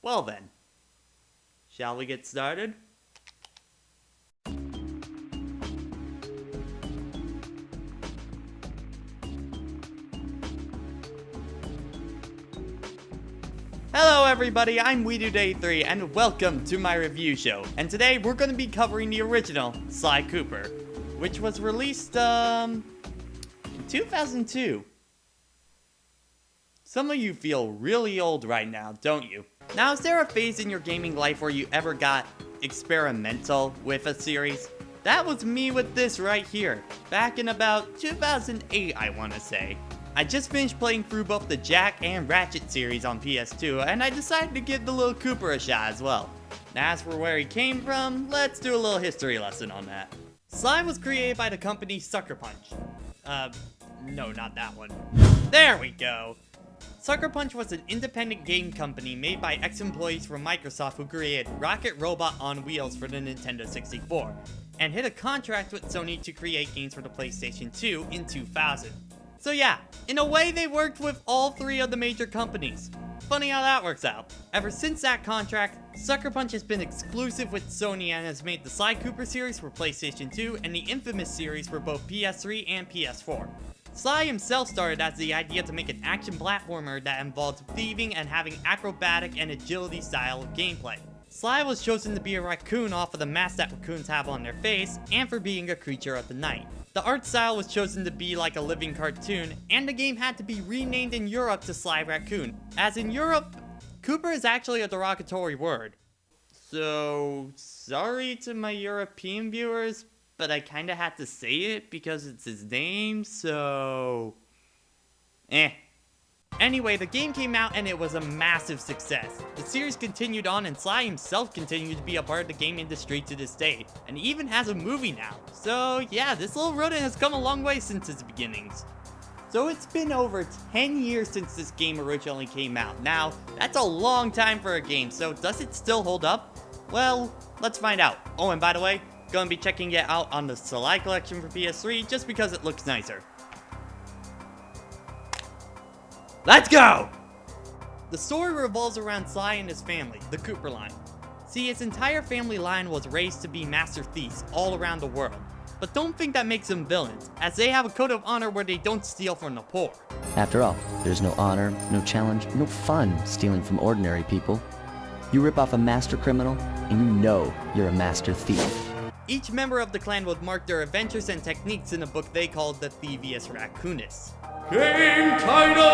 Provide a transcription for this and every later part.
Well then, shall we get started? Hello everybody, I'm WiiDude83 and welcome to my review show. And today we're going to be covering the original Sly Cooper, which was released in 2002. Some of you feel really old right now, don't you? Now, is there a phase in your gaming life where you ever got experimental with a series? That was me with this right here, back in about 2008, I want to say. I just finished playing through both the Jack and Ratchet series on PS2, and I decided to give the little Cooper a shot as well. Now, as for where he came from, let's do a little history lesson on that. Sly was created by the company Sucker Punch. No, not that one. There we go! Sucker Punch was an independent game company made by ex-employees from Microsoft who created Rocket Robot on Wheels for the Nintendo 64, and hit a contract with Sony to create games for the PlayStation 2 in 2000. So yeah, in a way they worked with all three of the major companies. Funny how that works out. Ever since that contract, Sucker Punch has been exclusive with Sony and has made the Sly Cooper series for PlayStation 2 and the Infamous series for both PS3 and PS4. Sly himself started as the idea to make an action platformer that involved thieving and having acrobatic and agility style of gameplay. Sly was chosen to be a raccoon off of the mask that raccoons have on their face, and for being a creature of the night. The art style was chosen to be like a living cartoon, and the game had to be renamed in Europe to Sly Raccoon, as in Europe, Cooper is actually a derogatory word. So, sorry to my European viewers, but I kinda had to say it because it's his name, so... Anyway, the game came out and it was a massive success. The series continued on and Sly himself continued to be a part of the game industry to this day, and he even has a movie now. So yeah, this little rodent has come a long way since its beginnings. So it's been over 10 years since this game originally came out. Now, that's a long time for a game, so does it still hold up? Well, let's find out. Oh, and by the way, gonna be checking it out on the Sly collection for PS3 just because it looks nicer. Let's go! The story revolves around Sly and his family, the Cooper line. See, his entire family line was raised to be master thieves all around the world. But don't think that makes them villains, as they have a code of honor where they don't steal from the poor. After all, there's no honor, no challenge, no fun stealing from ordinary people. You rip off a master criminal, and you know you're a master thief. Each member of the clan would mark their adventures and techniques in a book they called the Thievius Raccoonus. Game title!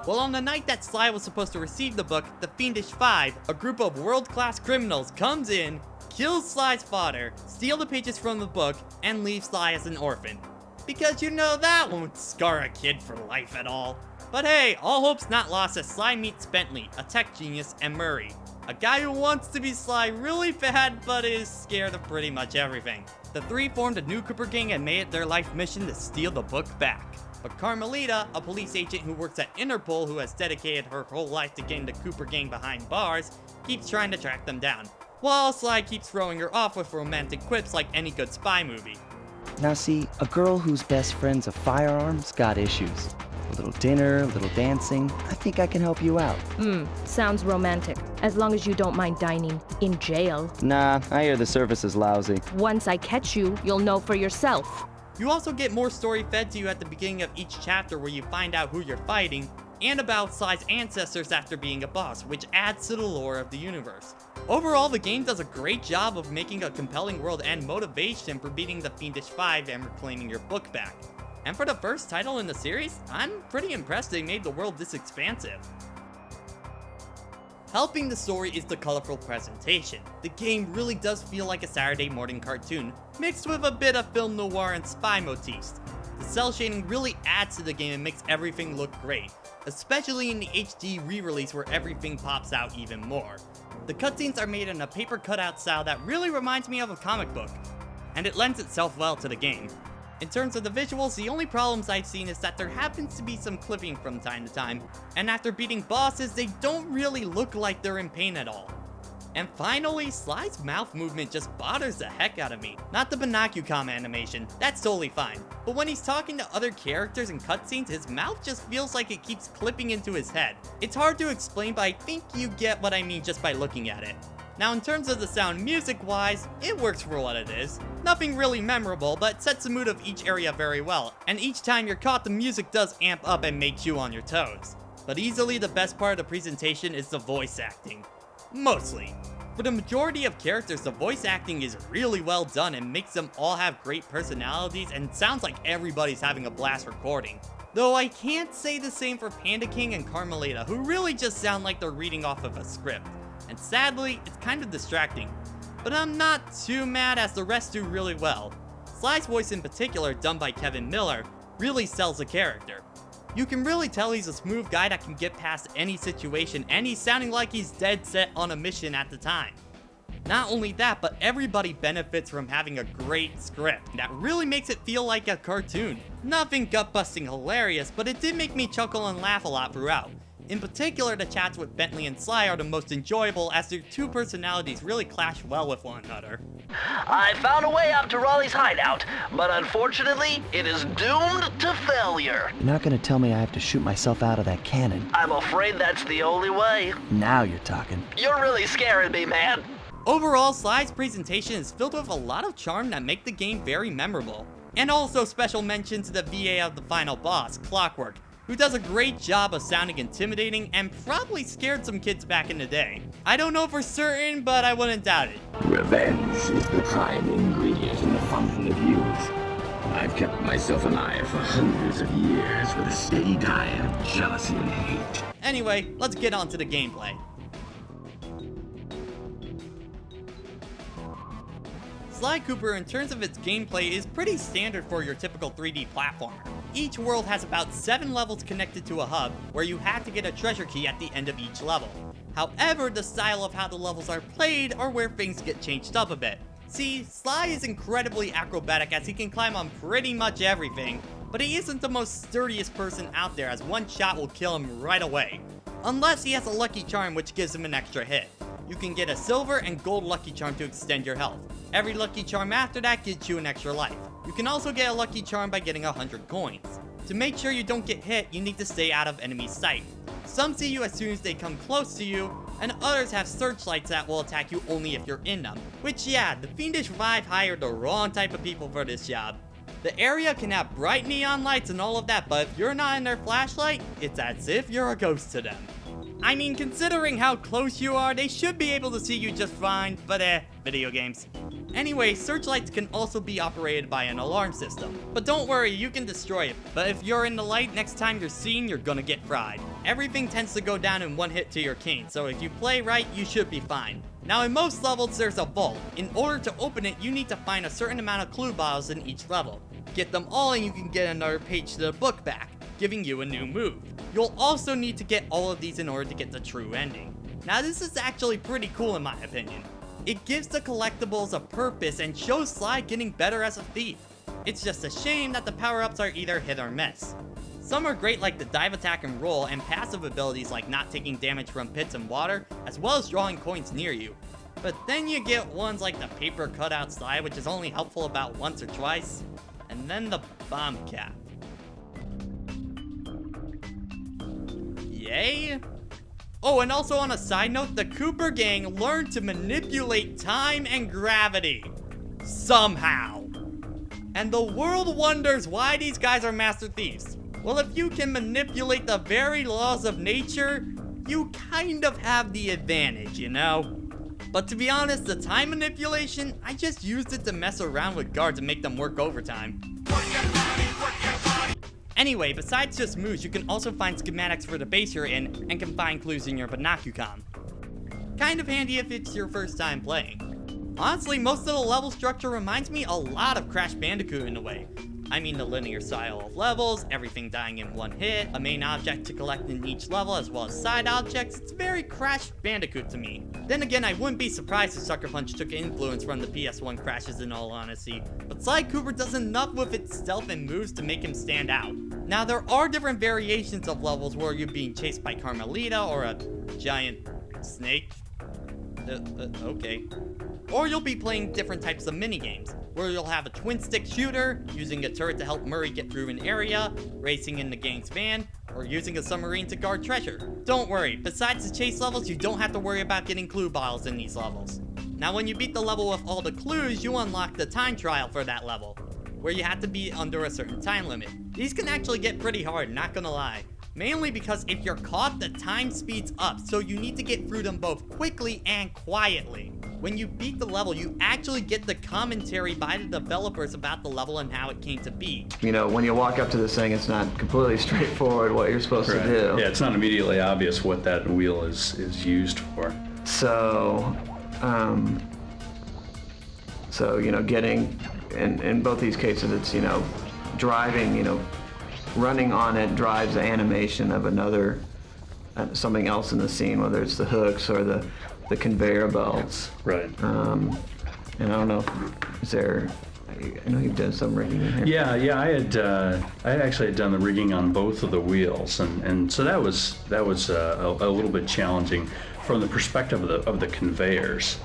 Well, on the night that Sly was supposed to receive the book, the Fiendish Five, a group of world-class criminals, comes in, kills Sly's father, steal the pages from the book, and leave Sly as an orphan. Because you know that won't scar a kid for life at all. But hey, all hope's not lost as Sly meets Bentley, a tech genius, and Murray, a guy who wants to be Sly really bad but is scared of pretty much everything. The three formed a new Cooper gang and made it their life mission to steal the book back. But Carmelita, a police agent who works at Interpol who has dedicated her whole life to getting the Cooper gang behind bars, keeps trying to track them down, while Sly keeps throwing her off with romantic quips like any good spy movie. Now see, a girl whose best friend's a firearm's got issues. A little dinner, a little dancing. I think I can help you out. Sounds romantic. As long as you don't mind dining in jail. Nah, I hear the service is lousy. Once I catch you, you'll know for yourself. You also get more story fed to you at the beginning of each chapter where you find out who you're fighting, and about Sly's ancestors after being a boss, which adds to the lore of the universe. Overall, the game does a great job of making a compelling world and motivation for beating the Fiendish Five and reclaiming your book back. And for the first title in the series, I'm pretty impressed they made the world this expansive. Helping the story is the colorful presentation. The game really does feel like a Saturday morning cartoon, mixed with a bit of film noir and spy motifs. The cel shading really adds to the game and makes everything look great, especially in the HD re-release where everything pops out even more. The cutscenes are made in a paper cutout style that really reminds me of a comic book, and it lends itself well to the game. In terms of the visuals, the only problems I've seen is that there happens to be some clipping from time to time, and after beating bosses, they don't really look like they're in pain at all. And finally, Sly's mouth movement just bothers the heck out of me. Not the Binocucom animation, that's totally fine. But when he's talking to other characters in cutscenes, his mouth just feels like it keeps clipping into his head. It's hard to explain, but I think you get what I mean just by looking at it. Now in terms of the sound music-wise, it works for what it is. Nothing really memorable, but sets the mood of each area very well. And each time you're caught, the music does amp up and make you on your toes. But easily the best part of the presentation is the voice acting. Mostly. For the majority of characters, the voice acting is really well done and makes them all have great personalities and sounds like everybody's having a blast recording. Though I can't say the same for Panda King and Carmelita, who really just sound like they're reading off of a script. And sadly, it's kind of distracting. But I'm not too mad as the rest do really well. Sly's voice in particular, done by Kevin Miller, really sells the character. You can really tell he's a smooth guy that can get past any situation, and he's sounding like he's dead set on a mission at the time. Not only that, but everybody benefits from having a great script that really makes it feel like a cartoon. Nothing gut-busting hilarious, but it did make me chuckle and laugh a lot throughout. In particular, the chats with Bentley and Sly are the most enjoyable as their two personalities really clash well with one another. I found a way up to Raleigh's hideout, but unfortunately, it is doomed to failure. You're not gonna tell me I have to shoot myself out of that cannon. I'm afraid that's the only way. Now you're talking. You're really scaring me, man. Overall, Sly's presentation is filled with a lot of charm that make the game very memorable. And also special mention to the VA of the final boss, Clockwork, who does a great job of sounding intimidating and probably scared some kids back in the day. I don't know for certain, but I wouldn't doubt it. Revenge is the prime ingredient in the fountain of youth. I've kept myself alive for hundreds of years with a steady diet of jealousy and hate. Anyway, let's get on to the gameplay. Sly Cooper, in terms of its gameplay, is pretty standard for your typical 3D platformer. Each world has about 7 levels connected to a hub, where you have to get a treasure key at the end of each level. However, the style of how the levels are played are where things get changed up a bit. See, Sly is incredibly acrobatic as he can climb on pretty much everything, but he isn't the most sturdiest person out there as one shot will kill him right away. Unless he has a lucky charm which gives him an extra hit. You can get a silver and gold lucky charm to extend your health. Every lucky charm after that gives you an extra life. You can also get a lucky charm by getting 100 coins. To make sure you don't get hit, you need to stay out of enemy sight. Some see you as soon as they come close to you, and others have searchlights that will attack you only if you're in them. Which yeah, the Fiendish Vive hired the wrong type of people for this job. The area can have bright neon lights and all of that, but if you're not in their flashlight, it's as if you're a ghost to them. I mean, considering how close you are, they should be able to see you just fine, but video games. Anyway, searchlights can also be operated by an alarm system. But don't worry, you can destroy it. But if you're in the light, next time you're seen, you're gonna get fried. Everything tends to go down in one hit to your cane, so if you play right, you should be fine. Now in most levels, there's a vault. In order to open it, you need to find a certain amount of clue bottles in each level. Get them all and you can get another page to the book back, giving you a new move. You'll also need to get all of these in order to get the true ending. Now this is actually pretty cool in my opinion. It gives the collectibles a purpose and shows Sly getting better as a thief. It's just a shame that the power-ups are either hit or miss. Some are great like the dive attack and roll and passive abilities like not taking damage from pits and water, as well as drawing coins near you. But then you get ones like the paper cutout Sly, which is only helpful about once or twice, and then the bomb cap. Yay? Oh, and also on a side note, the Cooper gang learned to manipulate time and gravity. Somehow. And the world wonders why these guys are master thieves. Well, if you can manipulate the very laws of nature, you kind of have the advantage, you know? But to be honest, the time manipulation, I just used it to mess around with guards and make them work overtime. Anyway, besides just moves, you can also find schematics for the base you're in and can find clues in your Binocucom. Kind of handy if it's your first time playing. Honestly, most of the level structure reminds me a lot of Crash Bandicoot in a way. I mean the linear style of levels, everything dying in one hit, a main object to collect in each level as well as side objects. It's very Crash Bandicoot to me. Then again, I wouldn't be surprised if Sucker Punch took influence from the PS1 crashes in all honesty, but Sly Cooper does enough with its stealth and moves to make him stand out. Now there are different variations of levels where you're being chased by Carmelita or a giant snake. Okay. Or you'll be playing different types of minigames, where you'll have a twin-stick shooter, using a turret to help Murray get through an area, racing in the gang's van, or using a submarine to guard treasure. Don't worry, besides the chase levels, you don't have to worry about getting clue bottles in these levels. Now when you beat the level with all the clues, you unlock the time trial for that level, where you have to be under a certain time limit. These can actually get pretty hard, not gonna lie. Mainly because if you're caught, the time speeds up, so you need to get through them both quickly and quietly. When you beat the level, you actually get the commentary by the developers about the level and how it came to be. You know, when you walk up to this thing, it's not completely straightforward what you're supposed to do. Yeah, it's not immediately obvious what that wheel is used for. So, you know, getting, in both these cases, it's, you know, driving, you know, running on it drives the animation of another, something else in the scene, whether it's the hooks or the conveyor belts. Right. And I don't know, is there, I know you've done some rigging in here. Yeah, I had actually done the rigging on both of the wheels, and so that was a little bit challenging from the perspective of the conveyors.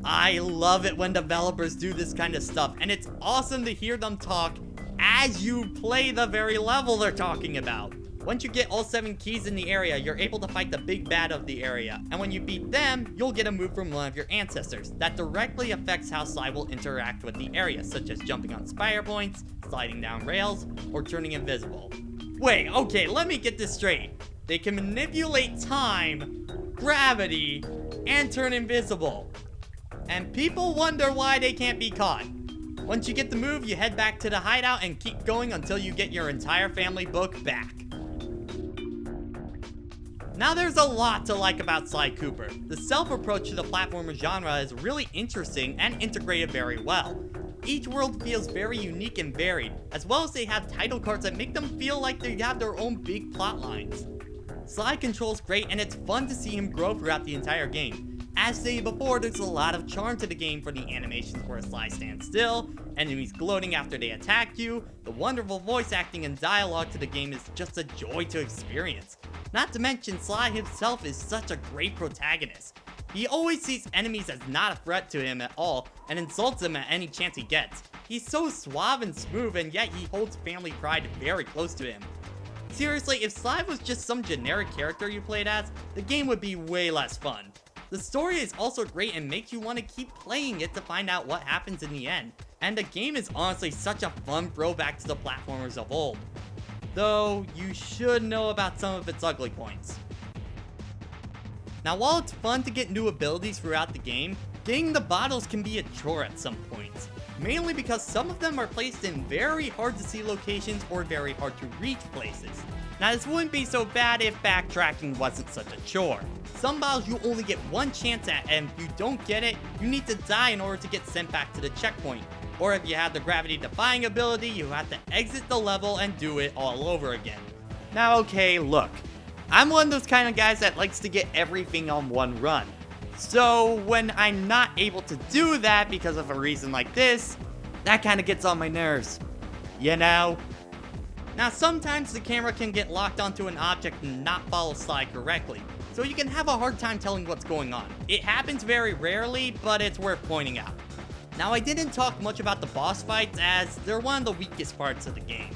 I love it when developers do this kind of stuff, and it's awesome to hear them talk as you play the very level they're talking about. Once you get all 7 keys in the area, you're able to fight the big bad of the area, and when you beat them, you'll get a move from one of your ancestors that directly affects how Sly will interact with the area, such as jumping on spire points, sliding down rails, or turning invisible. Wait, okay, let me get this straight. They can manipulate time, gravity, and turn invisible. And people wonder why they can't be caught. Once you get the move, you head back to the hideout and keep going until you get your entire family book back. Now there's a lot to like about Sly Cooper. The self-approach to the platformer genre is really interesting and integrated very well. Each world feels very unique and varied, as well as they have title cards that make them feel like they have their own big plot lines. Sly controls great, and it's fun to see him grow throughout the entire game. As stated before, there's a lot of charm to the game for the animations where Sly stands still, enemies gloating after they attack you, the wonderful voice acting and dialogue to the game is just a joy to experience. Not to mention, Sly himself is such a great protagonist. He always sees enemies as not a threat to him at all, and insults them at any chance he gets. He's so suave and smooth, and yet he holds family pride very close to him. Seriously, if Sly was just some generic character you played as, the game would be way less fun. The story is also great and makes you want to keep playing it to find out what happens in the end. And the game is honestly such a fun throwback to the platformers of old. Though, you should know about some of its ugly points. Now while it's fun to get new abilities throughout the game, getting the bottles can be a chore at some points. Mainly because some of them are placed in very hard to see locations or very hard to reach places. Now this wouldn't be so bad if backtracking wasn't such a chore. Some bottles you only get one chance at, and if you don't get it, you need to die in order to get sent back to the checkpoint. Or if you have the gravity defying ability, you have to exit the level and do it all over again. Now okay, look. I'm one of those kind of guys that likes to get everything on one run. So when I'm not able to do that because of a reason like this, that kind of gets on my nerves. You know? Now sometimes the camera can get locked onto an object and not follow Sly correctly, so you can have a hard time telling what's going on. It happens very rarely, but it's worth pointing out. Now I didn't talk much about the boss fights as they're one of the weakest parts of the game.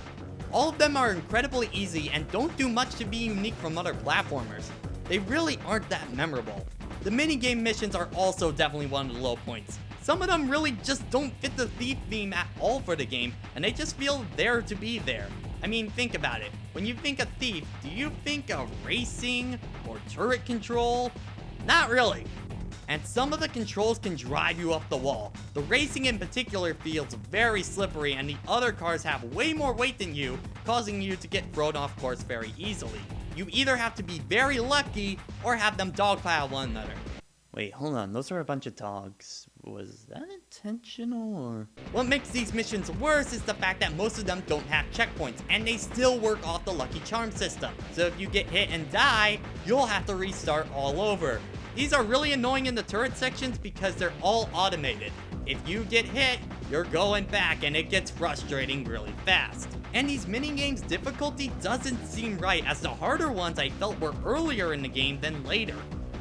All of them are incredibly easy and don't do much to be unique from other platformers. They really aren't that memorable. The minigame missions are also definitely one of the low points. Some of them really just don't fit the Thief theme at all for the game, and they just feel there to be there. I mean, think about it. When you think of Thief, do you think of racing or turret control? Not really. And some of the controls can drive you off the wall. The racing in particular feels very slippery, and the other cars have way more weight than you, causing you to get thrown off course very easily. You either have to be very lucky or have them dogpile one another. Wait, hold on, those are a bunch of dogs. Was that intentional or? What makes these missions worse is the fact that most of them don't have checkpoints, and they still work off the lucky charm system. So if you get hit and die, you'll have to restart all over. These are really annoying in the turret sections because they're all automated. If you get hit, you're going back and it gets frustrating really fast. And these minigames difficulty doesn't seem right, as the harder ones I felt were earlier in the game than later.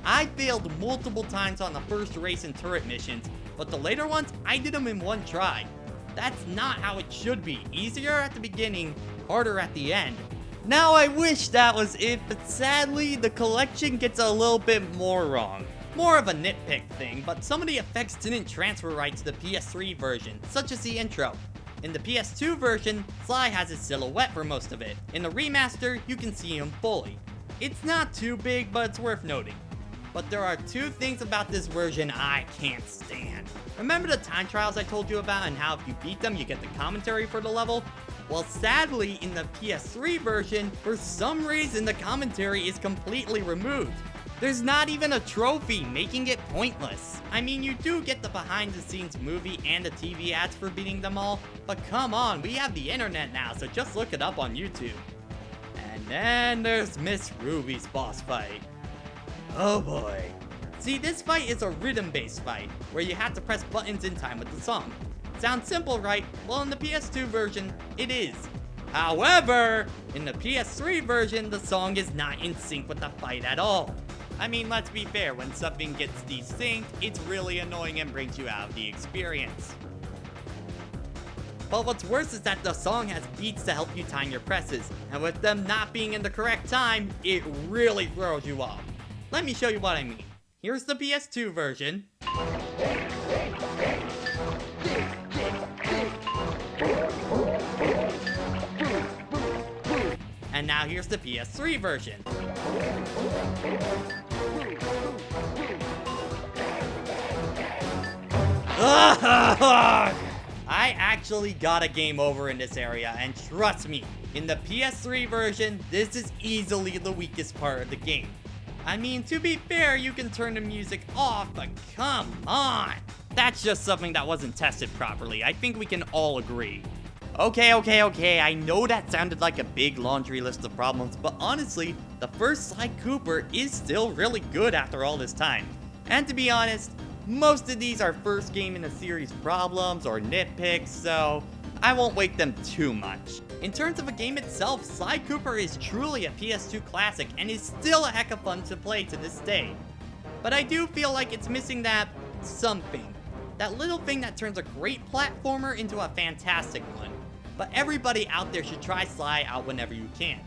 I failed multiple times on the first race and turret missions, but the later ones, I did them in one try. That's not how it should be. Easier at the beginning, harder at the end. Now I wish that was it, but sadly, the collection gets a little bit more wrong. More of a nitpick thing, but some of the effects didn't transfer right to the PS3 version, such as the intro. In the PS2 version, Sly has his silhouette for most of it. In the remaster, you can see him fully. It's not too big, but it's worth noting. But there are two things about this version I can't stand. Remember the time trials I told you about and how if you beat them, you get the commentary for the level? Well, sadly, in the PS3 version, for some reason the commentary is completely removed. There's not even a trophy, making it pointless. I mean, you do get the behind-the-scenes movie and the TV ads for beating them all, but come on, we have the internet now, so just look it up on YouTube. And then there's Miss Ruby's boss fight. Oh boy. See, this fight is a rhythm-based fight, where you have to press buttons in time with the song. Sounds simple, right? Well, in the PS2 version, it is. However, in the PS3 version, the song is not in sync with the fight at all. I mean, let's be fair, when something gets desynced, it's really annoying and brings you out of the experience. But what's worse is that the song has beats to help you time your presses, and with them not being in the correct time, it really throws you off. Let me show you what I mean. Here's the PS2 version. And now here's the PS3 version. I actually got a game over in this area, and trust me, in the PS3 version, this is easily the weakest part of the game. I mean, to be fair, you can turn the music off, but come on! That's just something that wasn't tested properly. I think we can all agree. Okay, I know that sounded like a big laundry list of problems, but honestly, the first Sly Cooper is still really good after all this time. And to be honest, most of these are first game in the series problems or nitpicks, so I won't weight them too much. In terms of a game itself, Sly Cooper is truly a PS2 classic and is still a heck of fun to play to this day. But I do feel like it's missing that something. That little thing that turns a great platformer into a fantastic one. But everybody out there should try Sly out whenever you can.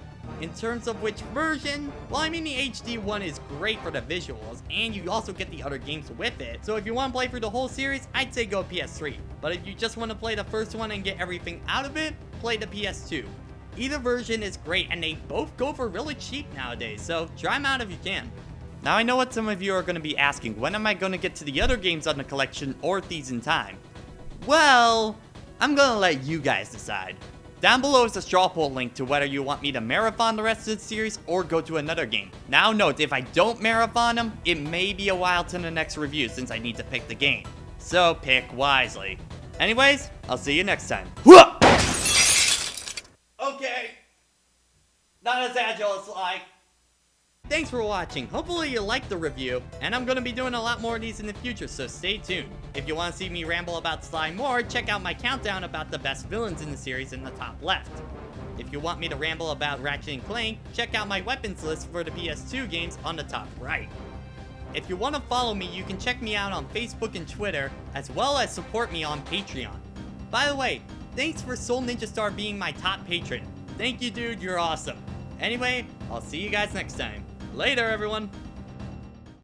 In terms of which version, well, I mean the HD one is great for the visuals, and you also get the other games with it. So if you want to play through the whole series, I'd say go PS3. But if you just want to play the first one and get everything out of it, play the PS2. Either version is great, and they both go for really cheap nowadays, so try them out if you can. Now I know what some of you are going to be asking, when am I going to get to the other games on the collection or Thieves in Time? Well, I'm going to let you guys decide. Down below is a straw poll link to whether you want me to marathon the rest of the series or go to another game. Now note, if I don't marathon them, it may be a while to the next review since I need to pick the game. So pick wisely. Anyways, I'll see you next time. Okay. Not as agile as Sly. Thanks for watching. Hopefully you liked the review, and I'm going to be doing a lot more of these in the future, so stay tuned. If you want to see me ramble about Sly more, check out my countdown about the best villains in the series in the top left. If you want me to ramble about Ratchet & Clank, check out my weapons list for the PS2 games on the top right. If you want to follow me, you can check me out on Facebook and Twitter, as well as support me on Patreon. By the way, thanks for Soul Ninja Star being my top patron. Thank you, dude, you're awesome. Anyway, I'll see you guys next time. Later, everyone.